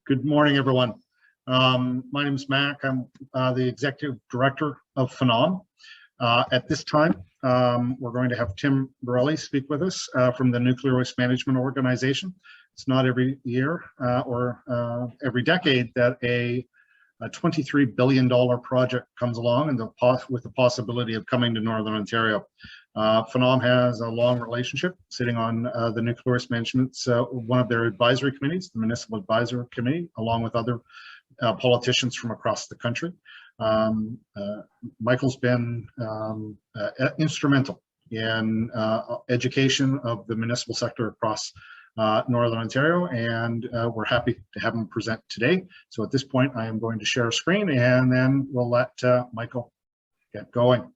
Good morning, everyone. My name is Mac. I'm the Executive Director of FONOM. At this time, we're going to have Tim Borrelli speak with us from the Nuclear Waste Management Organization. It's not every year or every decade that a $23 billion project comes along and with the possibility of coming to Northern Ontario. FONOM has a long relationship sitting on the Nuclear Waste Management's one of their advisory committees, the Municipal Advisory Committee, along with other politicians from across the country. Michael's been instrumental in education of the municipal sector across Northern Ontario, and we're happy to have him present today. So at this point, I am going to share a screen, and then we'll let Michael get going.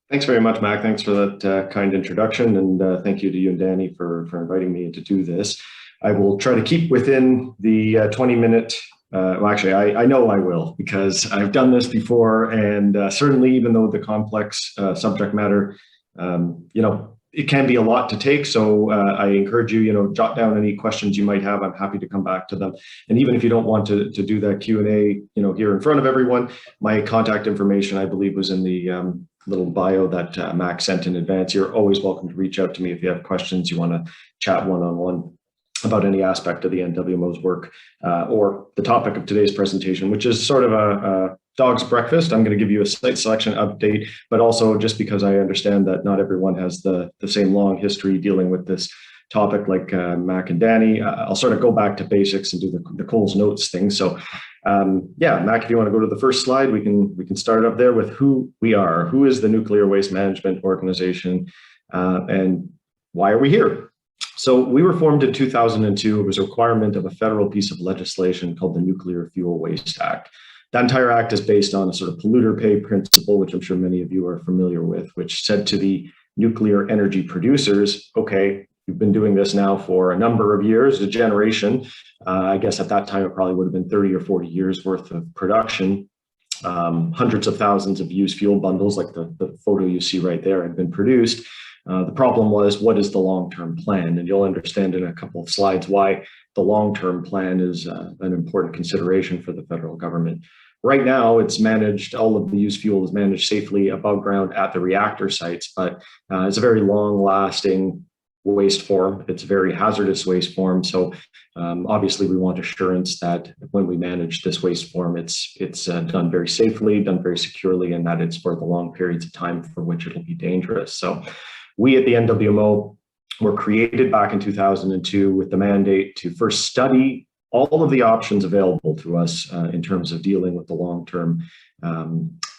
Thanks very much, Mac. Thanks for that kind introduction, and thank you to you and Danny for inviting me to do this. I will try to keep within the 20-minute. Well, actually, I know I will, because I've done this before, and certainly, even though the complex subject matter, it can be a lot to take. So I encourage you, jot down any questions you might have. I'm happy to come back to them. And even if you don't want to do that Q&A, here in front of everyone, my contact information, I believe, was in the little bio that Mac sent in advance. You're always welcome to reach out to me if you have questions, you want to chat one-on-one about any aspect of the NWMO's work or the topic of today's presentation, which is sort of a dog's breakfast. I'm going to give you a site selection update, but also just because I understand that not everyone has the same long history dealing with this topic like Mac and Danny, I'll sort of go back to basics and do the Coles Notes thing. So yeah, Mac, if you want to go to the first slide, we can start up there with who we are. Who is the Nuclear Waste Management Organization, and why are we here? So we were formed in 2002. It was a requirement of a federal piece of legislation called the Nuclear Fuel Waste Act. That entire act is based on a sort of polluter pay principle, which I'm sure many of you are familiar with, which said to the nuclear energy producers, okay, you've been doing this now for a number of years, a generation. I guess at that time, it probably would have been 30 or 40 years worth of production. Hundreds of thousands of used fuel bundles, like the photo you see right there, had been produced. The problem was, what is the long-term plan? And you'll understand in a couple of slides why the long-term plan is an important consideration for the federal government. Right now, it's managed, all of the used fuel is managed safely above ground at the reactor sites, but it's a very long-lasting waste form. It's a very hazardous waste form. So obviously, we want assurance that when we manage this waste form, it's done very safely, done very securely, and that it's for the long periods of time for which it'll be dangerous. So we at the NWMO were created back in 2002 with the mandate to first study all of the options available to us in terms of dealing with the long-term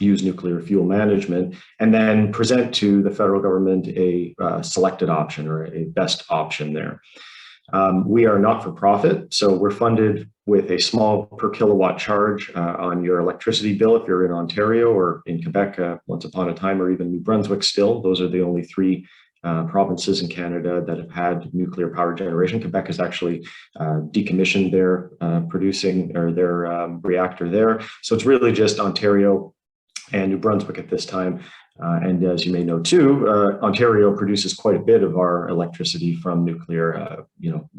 used nuclear fuel management, and then present to the federal government a selected option or a best option there. We are not for profit, so we're funded with a small per kilowatt charge on your electricity bill if you're in Ontario or in Quebec once upon a time, or even New Brunswick still. Those are the only three provinces in Canada that have had nuclear power generation. Quebec has actually decommissioned their producing or their reactor there. So it's really just Ontario and New Brunswick at this time. And as you may know too, Ontario produces quite a bit of our electricity from nuclear.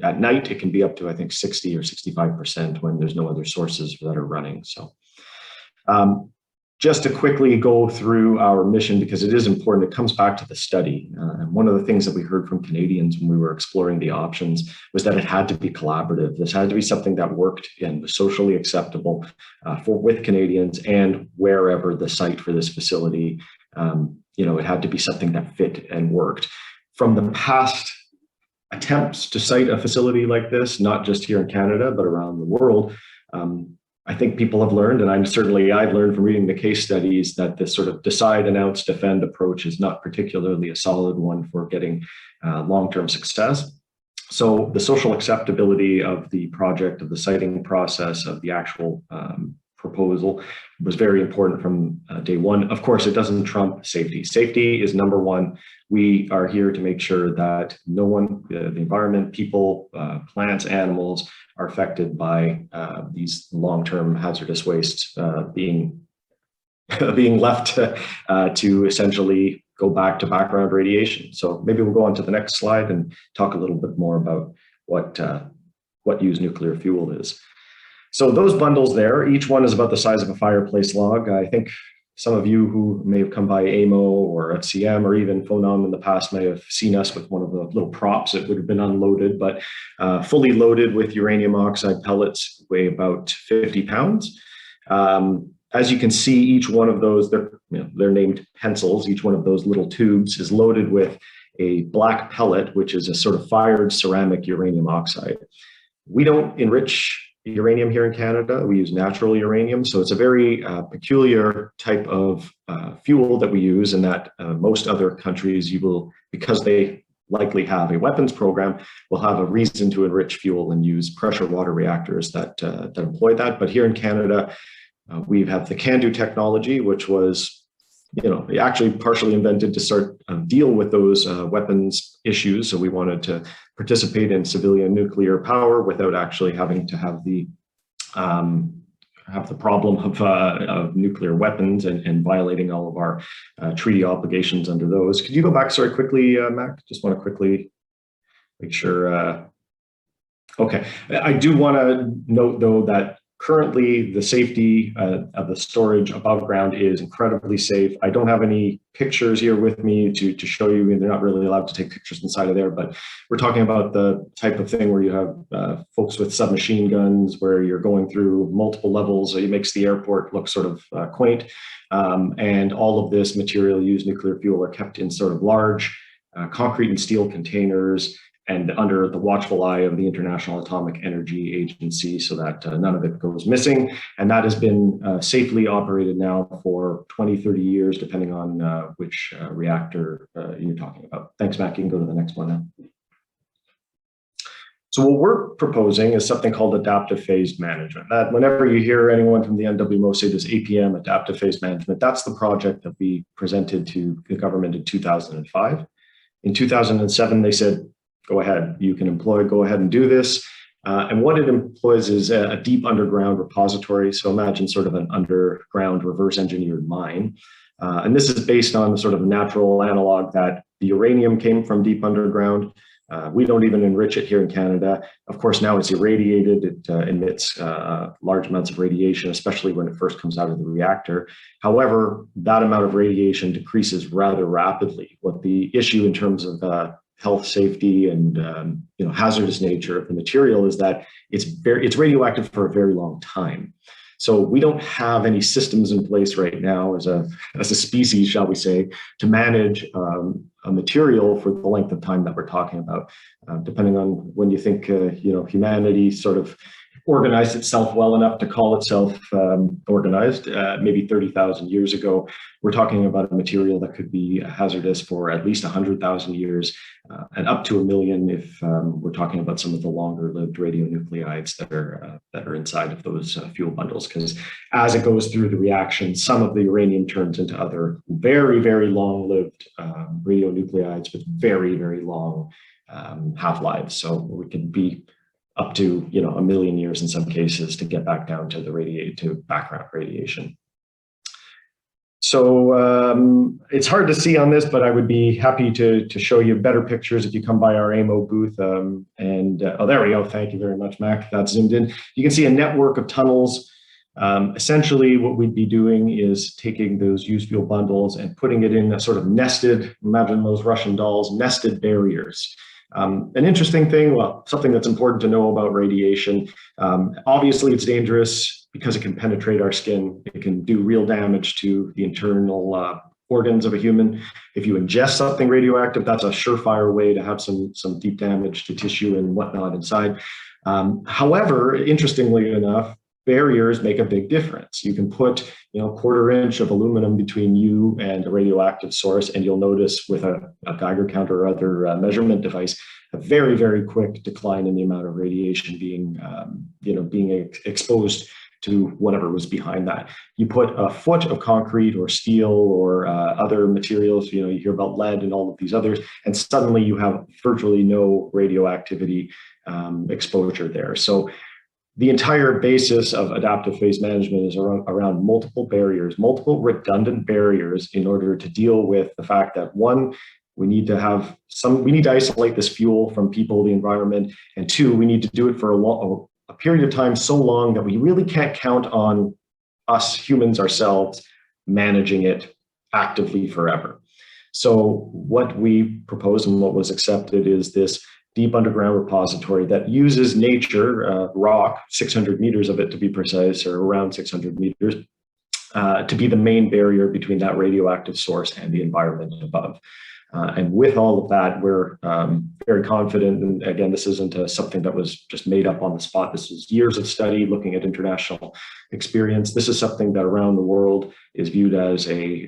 At night, it can be up to, I think, 60 or 65% when there's no other sources that are running. So just to quickly go through our mission, because it is important, it comes back to the study. And one of the things that we heard from Canadians when we were exploring the options was that it had to be collaborative. This had to be something that worked and was socially acceptable with Canadians, and wherever the site for this facility, it had to be something that fit and worked. From the past attempts to site a facility like this, not just here in Canada, but around the world, I think people have learned, and I've learned from reading the case studies, that this sort of decide, announce, defend approach is not particularly a solid one for getting long-term success. So the social acceptability of the project, of the siting process, of the actual proposal was very important from day one. Of course, it doesn't trump safety. Safety is number one. We are here to make sure that no one, the environment, people, plants, animals, are affected by these long-term hazardous wastes being left to essentially go back to background radiation. So maybe we'll go on to the next slide and talk a little bit more about what what used nuclear fuel is. So those bundles there, each one is about the size of a fireplace log. I think some of you who may have come by AMO or FCM or even FONOM in the past may have seen us with one of the little props that would have been unloaded, but fully loaded with uranium oxide pellets weigh about 50 pounds. As you can see, each one of those, they're named pencils. Each one of those little tubes is loaded with a black pellet, which is a sort of fired ceramic uranium oxide. We don't enrich uranium here in Canada. We use natural uranium. So it's a very peculiar type of fuel that we use, and that most other countries, because they likely have a weapons program, will have a reason to enrich fuel and use pressure water reactors that employ that. But here in Canada, we have the CANDU technology, which was actually partially invented to start deal with those weapons issues. So we wanted to participate in civilian nuclear power without actually having to have the problem of nuclear weapons and violating all of our treaty obligations under those. Could you go back, sorry, quickly, Mac? Just want to quickly make sure. Okay, I do want to note though that currently the safety of the storage above ground is incredibly safe. I don't have any pictures here with me to show you, and they're not really allowed to take pictures inside of there, but we're talking about the type of thing where you have folks with submachine guns, where you're going through multiple levels. It makes the airport look sort of quaint. And all of this material, used nuclear fuel, are kept in sort of large concrete and steel containers, and under the watchful eye of the International Atomic Energy Agency, so that none of it goes missing. And that has been safely operated now for 20, 30 years, depending on which reactor you're talking about. Thanks, Matt. You can go to the next one now. So what we're proposing is something called adaptive phase management. That whenever you hear anyone from the NWMO say this APM, adaptive phase management, that's the project that we presented to the government in 2005. In 2007, they said, go ahead, you can go ahead and do this. And what it employs is a deep underground repository. So imagine sort of an underground reverse engineered mine. And this is based on the sort of natural analog that the uranium came from deep underground. We don't even enrich it here in Canada. Of course, now it's irradiated. It emits large amounts of radiation, especially when it first comes out of the reactor. However, that amount of radiation decreases rather rapidly. What the issue in terms of health, safety, and hazardous nature of the material is that it's radioactive for a very long time. So we don't have any systems in place right now as a species, shall we say, to manage a material for the length of time that we're talking about. Depending on when you think humanity sort of organized itself well enough to call itself organized, maybe 30,000 years ago, we're talking about a material that could be hazardous for at least 100,000 years and up to 1 million if we're talking about some of the longer-lived radionuclides that are inside of those fuel bundles. Because as it goes through the reaction, some of the uranium turns into other very, very long-lived radionuclides with very, very long half-lives. So we can be up to 1 million years in some cases to get back down to background radiation. So it's hard to see on this, but I would be happy to show you better pictures if you come by our AMO booth. Oh, there we go. Thank you very much, Mac. That's zoomed in. You can see a network of tunnels. Essentially, what we'd be doing is taking those used fuel bundles and putting it in a sort of nested, imagine those Russian dolls, nested barriers. An interesting thing, well, something that's important to know about radiation, obviously it's dangerous because it can penetrate our skin. It can do real damage to the internal organs of a human. If you ingest something radioactive, that's a surefire way to have some deep damage to tissue and whatnot inside. However, interestingly enough, barriers make a big difference. You can put, a quarter inch of aluminum between you and a radioactive source, and you'll notice with a Geiger counter or other measurement device, a very, very quick decline in the amount of radiation being exposed to whatever was behind that. You put a foot of concrete or steel or other materials, you hear about lead and all of these others, and suddenly you have virtually no radioactivity exposure there. So the entire basis of adaptive phase management is around multiple barriers, multiple redundant barriers in order to deal with the fact that one, We need to isolate this fuel from people, the environment. And two, we need to do it for a period of time so long that we really can't count on us humans ourselves managing it actively forever. So what we proposed and what was accepted is this deep underground repository that uses nature, rock, 600 meters of it to be precise, or around 600 meters, to be the main barrier between that radioactive source and the environment above. And with all of that, we're very confident. And again, this isn't something that was just made up on the spot. This is years of study looking at international experience. This is something that around the world is viewed as a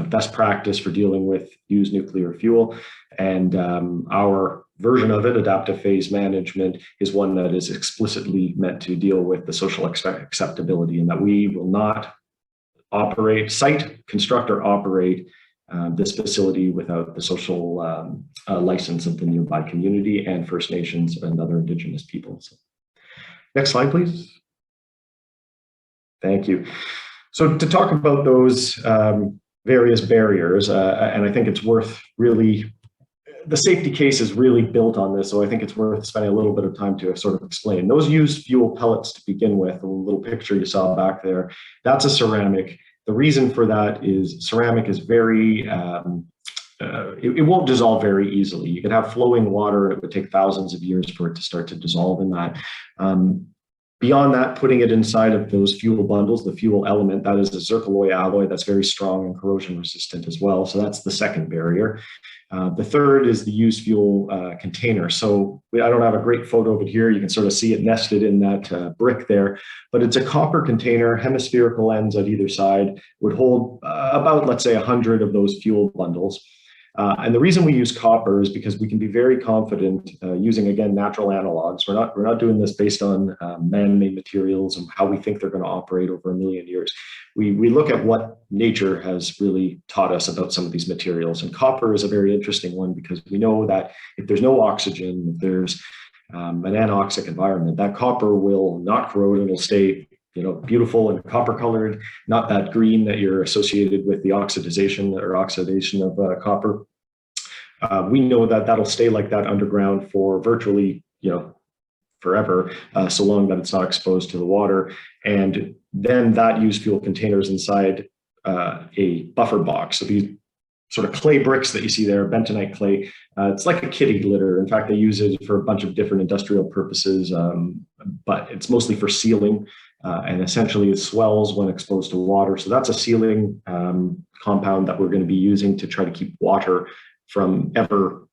best practice for dealing with used nuclear fuel. And our version of it, adaptive phase management, is one that is explicitly meant to deal with the social acceptability, and that we will not construct or operate this facility without the social license of the nearby community and First Nations and other Indigenous peoples. Next slide, please. Thank you. So to talk about those various barriers, and I think it's worth really, the safety case is really built on this, so I think it's worth spending a little bit of time to sort of explain. Those used fuel pellets to begin with, the little picture you saw back there, that's a ceramic. The reason for that is ceramic is very, it won't dissolve very easily. You could have flowing water, it would take thousands of years for it to start to dissolve in that. Beyond that, putting it inside of those fuel bundles, the fuel element, that is a zircaloy alloy that's very strong and corrosion resistant as well. So that's the second barrier. The third is the used fuel container. So I don't have a great photo of it here. You can sort of see it nested in that brick there, but it's a copper container, hemispherical ends at either side, would hold about, let's say, 100 of those fuel bundles. And the reason we use copper is because we can be very confident using, again, natural analogs. We're not doing this based on man-made materials and how we think they're going to operate over a million years. We look at what nature has really taught us about some of these materials. And copper is a very interesting one because we know that if there's no oxygen, if there's an anoxic environment, that copper will not corrode and will stay beautiful and copper colored, not that green that you're associated with the oxidation of copper. We know that that'll stay like that underground for virtually, forever, so long that it's not exposed to the water. And then that used fuel container is inside a buffer box. So these sort of clay bricks that you see there, bentonite clay, it's like a kitty litter. In fact, they use it for a bunch of different industrial purposes, but it's mostly for sealing. And essentially it swells when exposed to water. So that's a sealing compound that we're going to be using to try to keep water from ever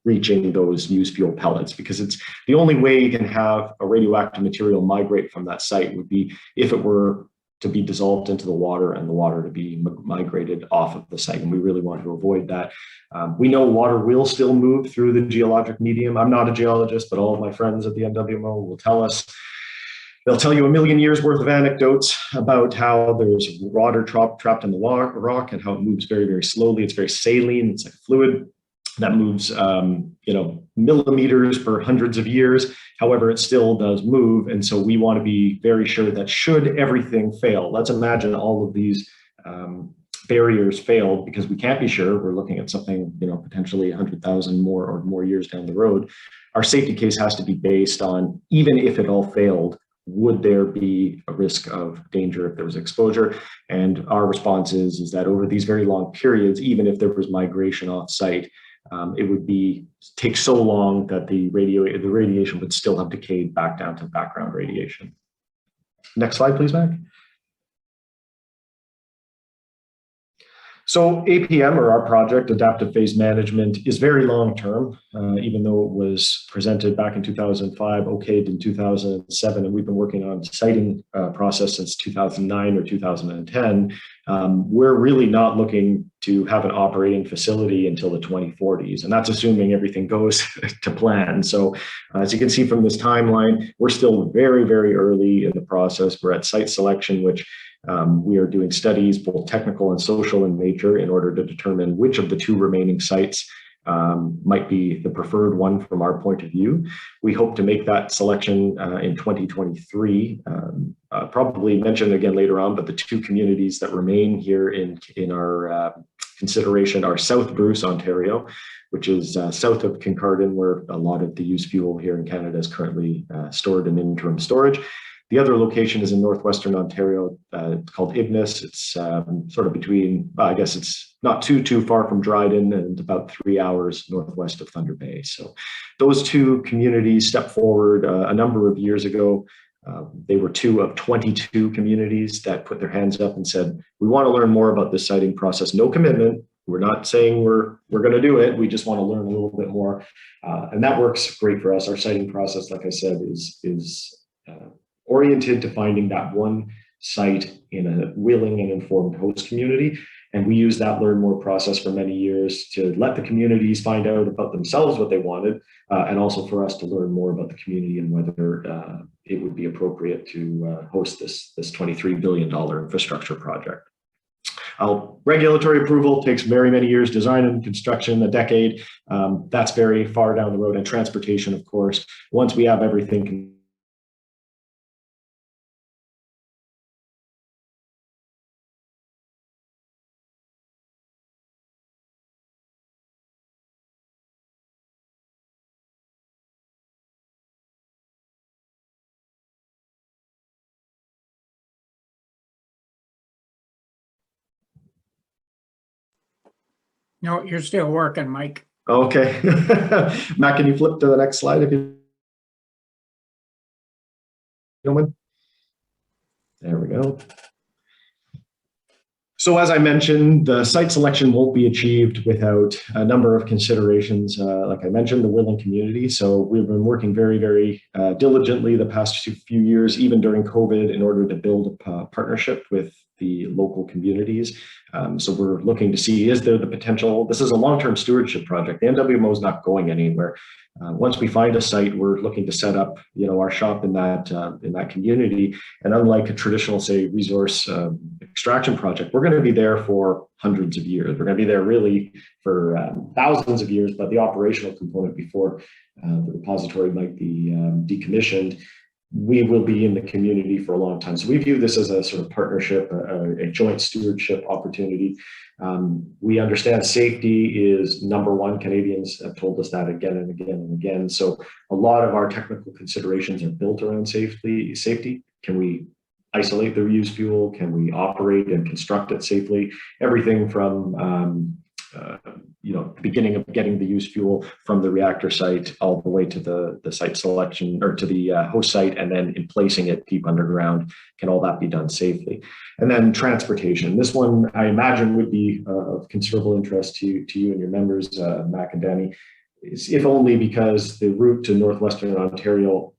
reaching those used fuel pellets, because it's the only way you can have a radioactive material migrate from that site would be if it were to be dissolved into the water and the water to be migrated off of the site. And we really want to avoid that. We know water will still move through the geologic medium. I'm not a geologist, but all of my friends at the NWMO will tell us. They'll tell you a million years worth of anecdotes about how there's water trapped in the rock and how it moves very, very slowly. It's very saline. It's like fluid that moves, millimeters per hundreds of years. However, it still does move. And so we want to be very sure that should everything fail, let's imagine all of these barriers failed, because we can't be sure. We're looking at something, potentially 100,000 more years down the road. Our safety case has to be based on, even if it all failed, would there be a risk of danger if there was exposure? And our response is that over these very long periods, even if there was migration off site, it would take so long that the radiation would still have decayed back down to background radiation. Next slide, please, Mac. So APM, or our project, Adaptive Phase Management, is very long-term, even though it was presented back in 2005, okayed in 2007, and we've been working on the siting process since 2009 or 2010. We're really not looking to have an operating facility until the 2040s, and that's assuming everything goes to plan. So as you can see from this timeline, we're still very, very early in the process. We're at site selection, which we are doing studies, both technical and social in nature, in order to determine which of the two remaining sites might be the preferred one from our point of view. We hope to make that selection in 2023. Probably mentioned again later on, but the two communities that remain here in our consideration are South Bruce, Ontario, which is south of Kincardine, where a lot of the used fuel here in Canada is currently stored in interim storage. The other location is in northwestern Ontario, called Ignis. It's sort of between, I guess it's not too far from Dryden and about 3 hours northwest of Thunder Bay. So those two communities stepped forward a number of years ago. They were two of 22 communities that put their hands up and said, we want to learn more about this siting process. No commitment. We're not saying we're going to do it. We just want to learn a little bit more. And that works great for us. Our siting process, like I said, is oriented to finding that one site in a willing and informed host community. And we used that learn more process for many years to let the communities find out about themselves what they wanted, and also for us to learn more about the community and whether it would be appropriate to host this $23 billion infrastructure project. Regulatory approval takes very many years, design and construction, a decade. That's very far down the road, and transportation, of course. Once we have everything No, you're still working, Mike. Okay. Matt, can you flip to the next slide if you don't mind? There we go. So as I mentioned, the site selection won't be achieved without a number of considerations. Like I mentioned, the willing community. So we've been working very, very diligently the past few years, even during COVID, in order to build a partnership with the local communities. So we're looking to see, is there the potential? This is a long-term stewardship project. The NWMO is not going anywhere. Once we find a site, we're looking to set up, our shop in that community. And unlike a traditional, say, resource extraction project, we're going to be there for hundreds of years. We're going to be there really for thousands of years, but the operational component before the repository might be decommissioned, we will be in the community for a long time. So we view this as a sort of partnership, a joint stewardship opportunity. We understand safety is number one. Canadians have told us that again and again and again. So a lot of our technical considerations are built around safety. Can we isolate the reused fuel? Can we operate and construct it safely? Everything from the beginning of getting the used fuel from the reactor site all the way to the site selection, or to the host site, and then in placing it deep underground. Can all that be done safely? And then transportation. This one I imagine would be of considerable interest to you and your members, Mac and Danny, if only because the route to northwestern Ontario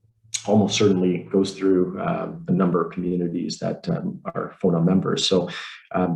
almost certainly goes through a number of communities that are FONOM members. So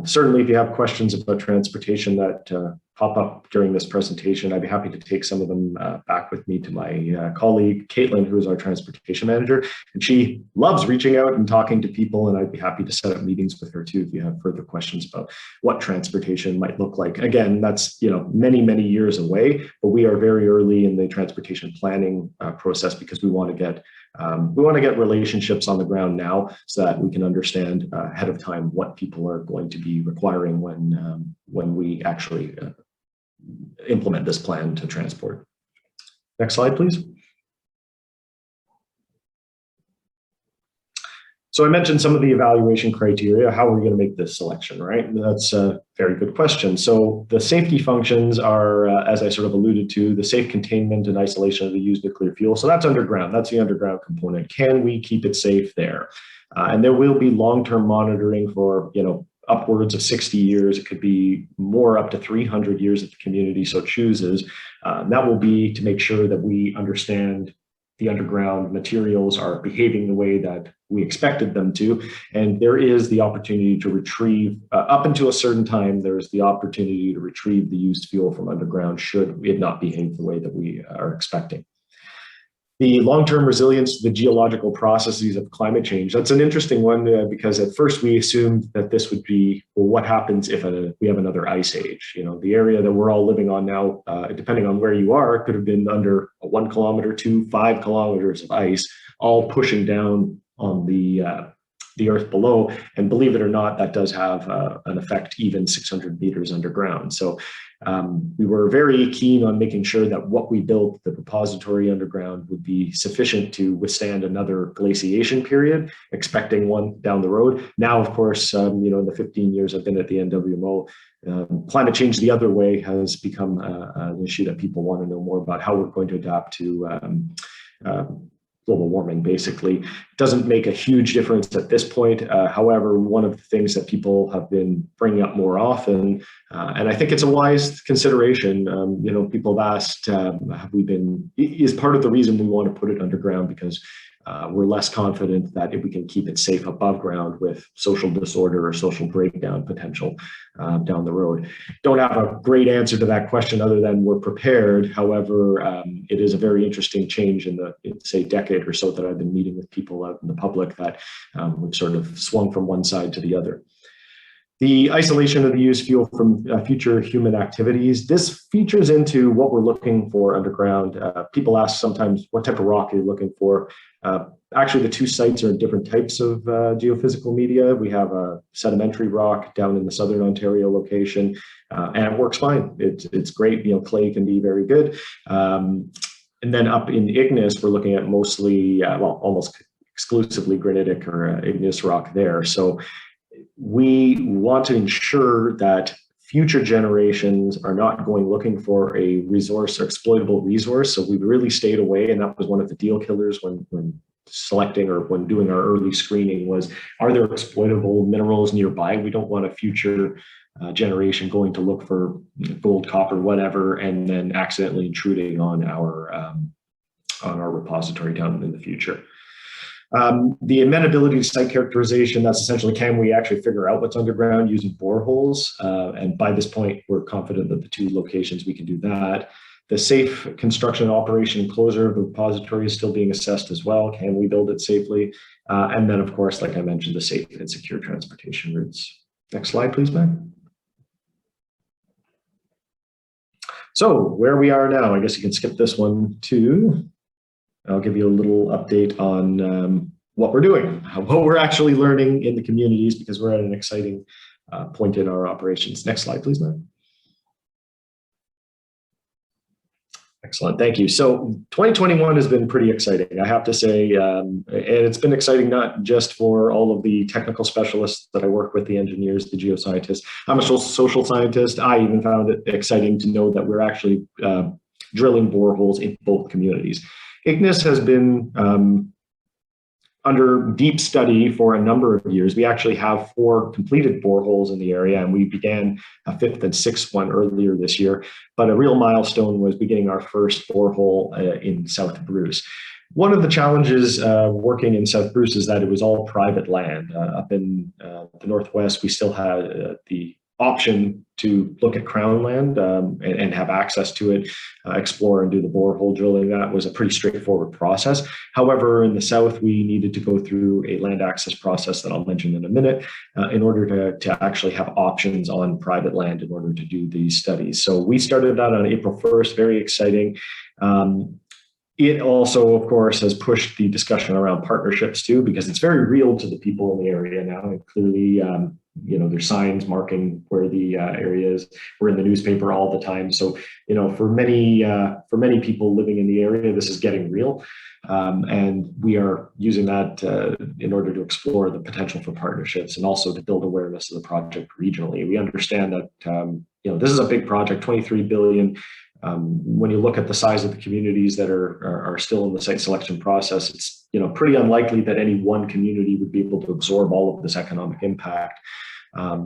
certainly if you have questions about transportation that pop up during this presentation, I'd be happy to take some of them back with me to my colleague, Caitlin, who is our transportation manager. And she loves reaching out and talking to people, and I'd be happy to set up meetings with her too if you have further questions about what transportation might look like. Again, that's many, many years away, but we are very early in the transportation planning process because we want to get relationships on the ground now so that we can understand ahead of time what people are going to be requiring when we actually implement this plan to transport. Next slide, please. So I mentioned some of the evaluation criteria. How are we going to make this selection, right? That's a very good question. So the safety functions are, as I sort of alluded to, the safe containment and isolation of the used nuclear fuel. So that's underground. That's the underground component. Can we keep it safe there? And there will be long-term monitoring for, upwards of 60 years. It could be more, up to 300 years if the community so chooses. That will be to make sure that we understand the underground materials are behaving the way that we expected them to. And there is the opportunity to retrieve, up until a certain time, there's the opportunity to retrieve the used fuel from underground should it not behave the way that we are expecting. The long-term resilience to the geological processes of climate change. That's an interesting one because at first we assumed that this would be, well, what happens if we have another ice age? You know, the area that we're all living on now, depending on where you are, could have been under 1 kilometer to 5 kilometers of ice, all pushing down on the earth below. And believe it or not, that does have an effect even 600 meters underground. So we were very keen on making sure that what we built, the repository underground, would be sufficient to withstand another glaciation period, expecting one down the road. Now, of course, you know, in the 15 years I've been at the NWMO, climate change the other way has become an issue that people want to know more about, how we're going to adapt to global warming. Basically doesn't make a huge difference at this point. However, one of the things that people have been bringing up more often, and I think it's a wise consideration, you know, people have asked, is part of the reason we want to put it underground because we're less confident that if we can keep it safe above ground with social disorder or social breakdown potential down the road. Don't have a great answer to that question other than we're prepared. However, it is a very interesting change in the, say, decade or so that I've been meeting with people out in the public that we've sort of swung from one side to the other. The isolation of the used fuel from future human activities. This features into what we're looking for underground. People ask sometimes, what type of rock are you looking for? Actually, the two sites are in different types of geophysical media. We have a sedimentary rock down in the Southern Ontario location, and it works fine. It's great. You know, clay can be very good. And then up in Ignis, we're looking at mostly, well, almost exclusively granitic or igneous rock there. So we want to ensure that future generations are not going looking for a resource or exploitable resource. So we've really stayed away, and that was one of the deal killers when selecting or when doing our early screening was, are there exploitable minerals nearby? We don't want a future generation going to look for gold, copper, whatever, and then accidentally intruding on our repository down in the future. The amenability to site characterization, that's essentially, can we actually figure out what's underground using boreholes? And by this point, we're confident that the two locations we can do that. The safe construction, operation, and closure of the repository is still being assessed as well. Can we build it safely? And then, of course, like I mentioned, the safe and secure transportation routes. Next slide, please, Mac. So where we are now, I guess you can skip this one too. I'll give you a little update on what we're doing, what we're actually learning in the communities, because we're at an exciting point in our operations. Next slide, please, Matt. Excellent, thank you. So 2021 has been pretty exciting, I have to say, and it's been exciting not just for all of the technical specialists that I work with, the engineers, the geoscientists. I'm a social scientist. I even found it exciting to know that we're actually drilling boreholes in both communities. Ignis has been under deep study for a number of years. We actually have 4 completed boreholes in the area, and we began a 5th and 6th one earlier this year. But a real milestone was beginning our first borehole in South Bruce. One of the challenges working in South Bruce is that it was all private land. Up in the Northwest, we still had the option to look at Crown land and have access to it, explore and do the borehole drilling. That was a pretty straightforward process. However, in the south, we needed to go through a land access process that I'll mention in a minute in order to actually have options on private land in order to do these studies. So we started that on April 1st, very exciting. It also, of course, has pushed the discussion around partnerships too, because it's very real to the people in the area now. And clearly, you know, there's signs marking where the area is. We're in the newspaper all the time. So, you know, for many people living in the area, this is getting real. And we are using that in order to explore the potential for partnerships and also to build awareness of the project regionally. We understand that, you know, this is a big project, 23 billion. When you look at the size of the communities that are still in the site selection process, it's, you know, pretty unlikely that any one community would be able to absorb all of this economic impact.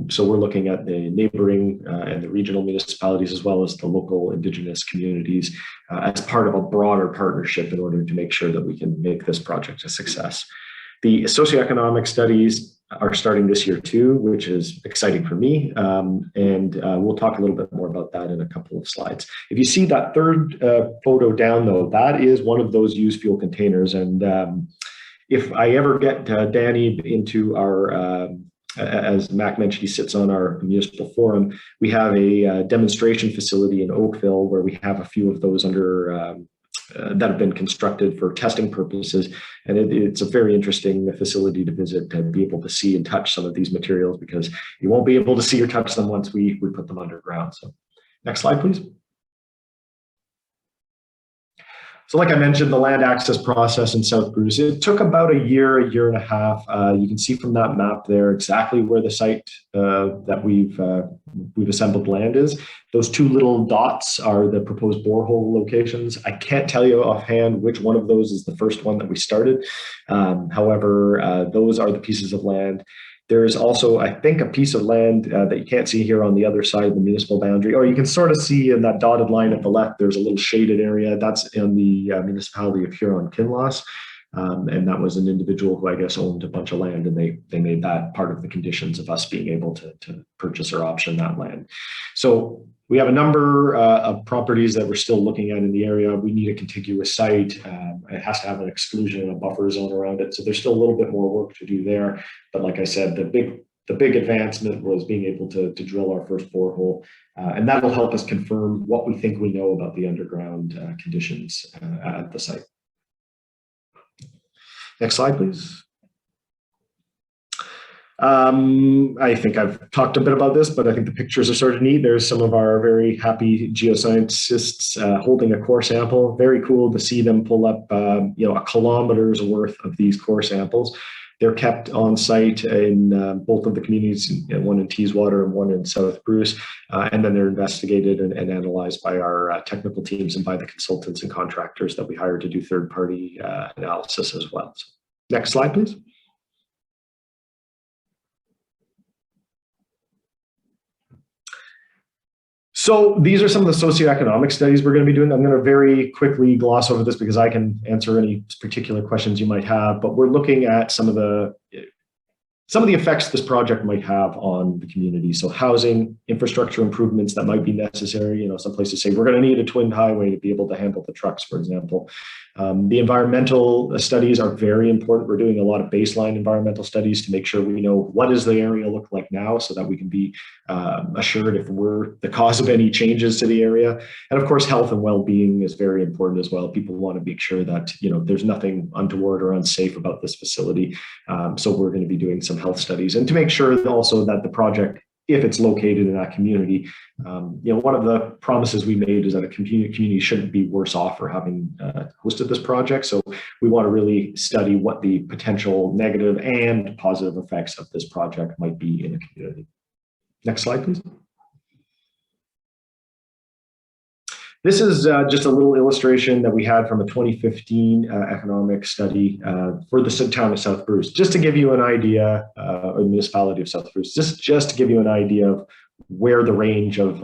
So we're looking at the neighboring and the regional municipalities, as well as the local Indigenous communities, as part of a broader partnership in order to make sure that we can make this project a success. The socioeconomic studies, are starting this year too, which is exciting for me. And we'll talk a little bit more about that in a couple of slides. If you see that third photo down though, that is one of those used fuel containers. And if I ever get Danny into our, as Mac mentioned, he sits on our municipal forum, we have a demonstration facility in Oakville where we have a few of those under that have been constructed for testing purposes. And it's a very interesting facility to visit, to be able to see and touch some of these materials, because you won't be able to see or touch them once we put them underground. So next slide, please. So like I mentioned, the land access process in South Bruce, it took about a year and a half. You can see from that map there exactly where the site that we've assembled land is. Those two little dots are the proposed borehole locations. I can't tell you offhand which one of those is the first one that we started. However, those are the pieces of land. There's also, I think, a piece of land that you can't see here on the other side of the municipal boundary, or you can sort of see in that dotted line at the left, there's a little shaded area. That's in the municipality of Huron-Kinloss. And that was an individual who I guess owned a bunch of land, and they made that part of the conditions of us being able to purchase or option that land. So we have a number of properties that we're still looking at in the area. We need a contiguous site. It has to have an exclusion and a buffer zone around it. So there's still a little bit more work to do there. But like I said, the big advancement was being able to drill our first borehole. And that'll help us confirm what we think we know about the underground conditions at the site. Next slide, please. I think I've talked a bit about this, but I think the pictures are sort of neat. There's some of our very happy geoscientists holding a core sample. Very cool to see them pull up, a kilometer's worth of these core samples. They're kept on site in both of the communities, one in Teeswater and one in South Bruce, and then they're investigated and analyzed by our technical teams and by the consultants and contractors that we hire to do third-party analysis as well. So, next slide, please. So these are some of the socioeconomic studies we're going to be doing. I'm going to very quickly gloss over this because I can answer any particular questions you might have, but we're looking at some of the effects this project might have on the community. So housing, infrastructure improvements that might be necessary. Some places say we're going to need a twin highway to be able to handle the trucks, for example. The environmental studies are very important. We're doing a lot of baseline environmental studies to make sure we know what does the area look like now, so that we can be assured if we're the cause of any changes to the area. And of course, health and well-being is very important as well. People want to make sure that there's nothing untoward or unsafe about this facility. So we're going to be doing some health studies, and to make sure also that the project, if it's located in that community, one of the promises we made is that a community shouldn't be worse off for having hosted this project. So we want to really study what the potential negative and positive effects of this project might be in a community. Next slide, please. This is just a little illustration that we had from a 2015 economic study for the town of South Bruce, just to give you an idea, or the municipality of South Bruce, just to give you an idea of where the range of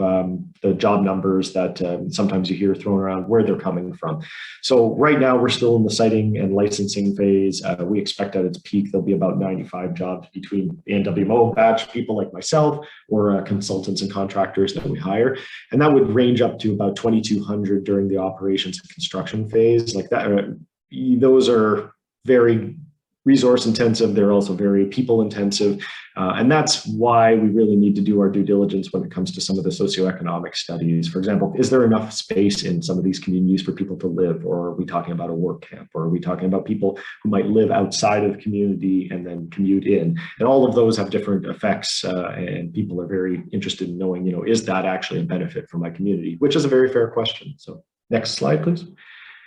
the job numbers that sometimes you hear thrown around, where they're coming from. So right now we're still in the siting and licensing phase. We expect at its peak there'll be about 95 jobs between the NWMO batch people like myself or consultants and contractors that we hire. And that would range up to about 2,200 during the operations and construction phase. Like that, those are very resource intensive. They're also very people intensive. And that's why we really need to do our due diligence when it comes to some of the socioeconomic studies. For example, is there enough space in some of these communities for people to live? Or are we talking about a work camp? Or are we talking about people who might live outside of the community and then commute in? And all of those have different effects. And people are very interested in knowing, is that actually a benefit for my community? Which is a very fair question. So next slide, please.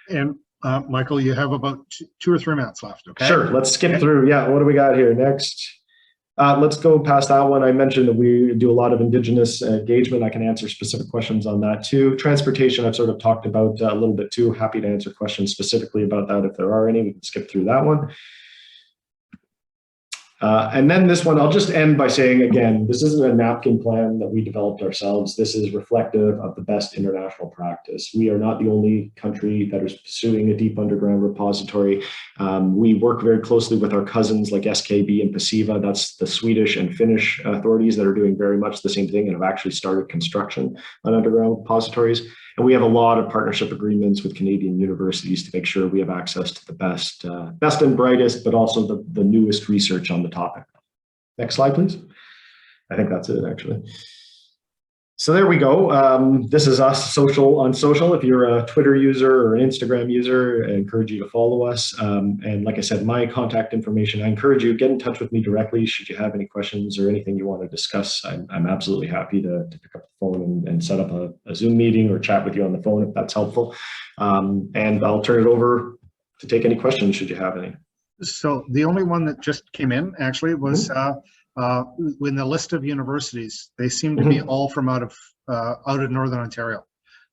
And Michael, you have about 2 or 3 minutes left, okay? Sure, let's skip through. Yeah, what do we got here next? Let's go past that one. I mentioned that we do a lot of Indigenous engagement. I can answer specific questions on that too. Transportation, I've sort of talked about a little bit too. Happy to answer questions specifically about that if there are any. We can skip through that one. And then this one, I'll just end by saying, again, this isn't a napkin plan that we developed ourselves. This is reflective of the best international practice. We are not the only country that is pursuing a deep underground repository. We work very closely with our cousins like SKB and Pasiva. That's the Swedish and Finnish authorities that are doing very much the same thing and have actually started construction on underground repositories. And we have a lot of partnership agreements with Canadian universities to make sure we have access to the best and brightest, but also the newest research on the topic. Next slide, please. I think that's it, actually. So there we go. This is us on social. If you're a Twitter user or an Instagram user, I encourage you to follow us. And like I said, my contact information, I encourage you to get in touch with me directly should you have any questions or anything you want to discuss. I'm absolutely happy to pick up the phone and set up a Zoom meeting or chat with you on the phone if that's helpful. And I'll turn it over to take any questions should you have any. So the only one that just came in actually was in the list of universities, they seem to be all from out of Northern Ontario.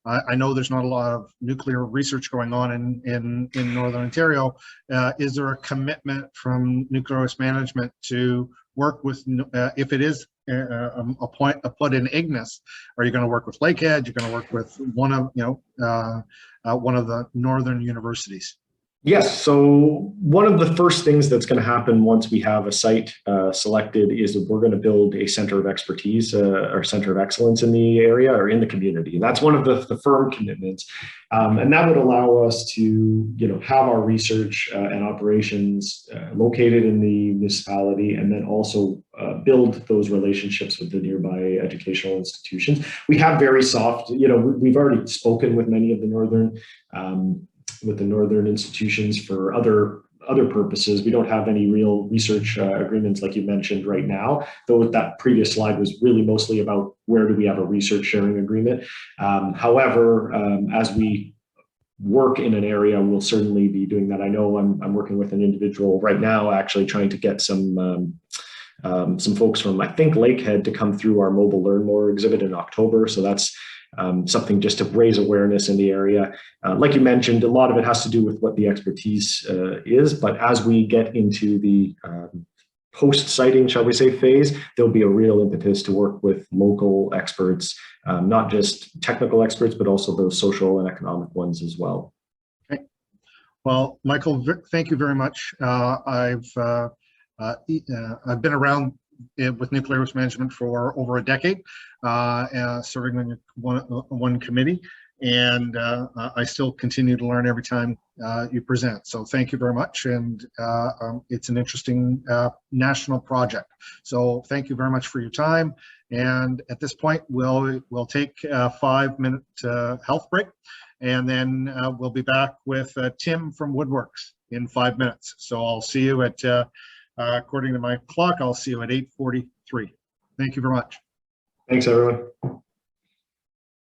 I know there's not a lot of nuclear research going on in Northern Ontario. Is there a commitment from nuclear waste management to work with, if it is a put in Ignis, are you going to work with Lakehead? You're going to work with one of the northern universities? Yes, so one of the first things that's going to happen once we have a site selected is that we're going to build a center of expertise or center of excellence in the area or in the community. And that's one of the firm commitments. And that would allow us to have our research and operations located in the municipality and then also build those relationships with the nearby educational institutions. We have very soft, we've already spoken with many of the northern institutions for other purposes. We don't have any real research agreements like you mentioned right now, though that previous slide was really mostly about where do we have a research sharing agreement. However, as we work in an area, we'll certainly be doing that. I know I'm working with an individual right now actually trying to get some folks from, I think, Lakehead to come through our Mobile Learn More exhibit in October. So that's something just to raise awareness in the area. Like you mentioned, a lot of it has to do with what the expertise is, but as we get into the post-siting, shall we say, phase, there'll be a real impetus to work with local experts, not just technical experts, but also those social and economic ones as well. Okay. Well, Michael, thank you very much. I've been around with nuclear waste management for over a decade, serving on one committee, and I still continue to learn every time you present. So thank you very much, and it's an interesting national project. So thank you very much for your time. And at this point, we'll take a 5-minute health break, and then we'll be back with Tim from Woodworks in 5 minutes. So I'll see you at. According to my clock, I'll see you at 8:43. Thank you very much. Thanks, everyone.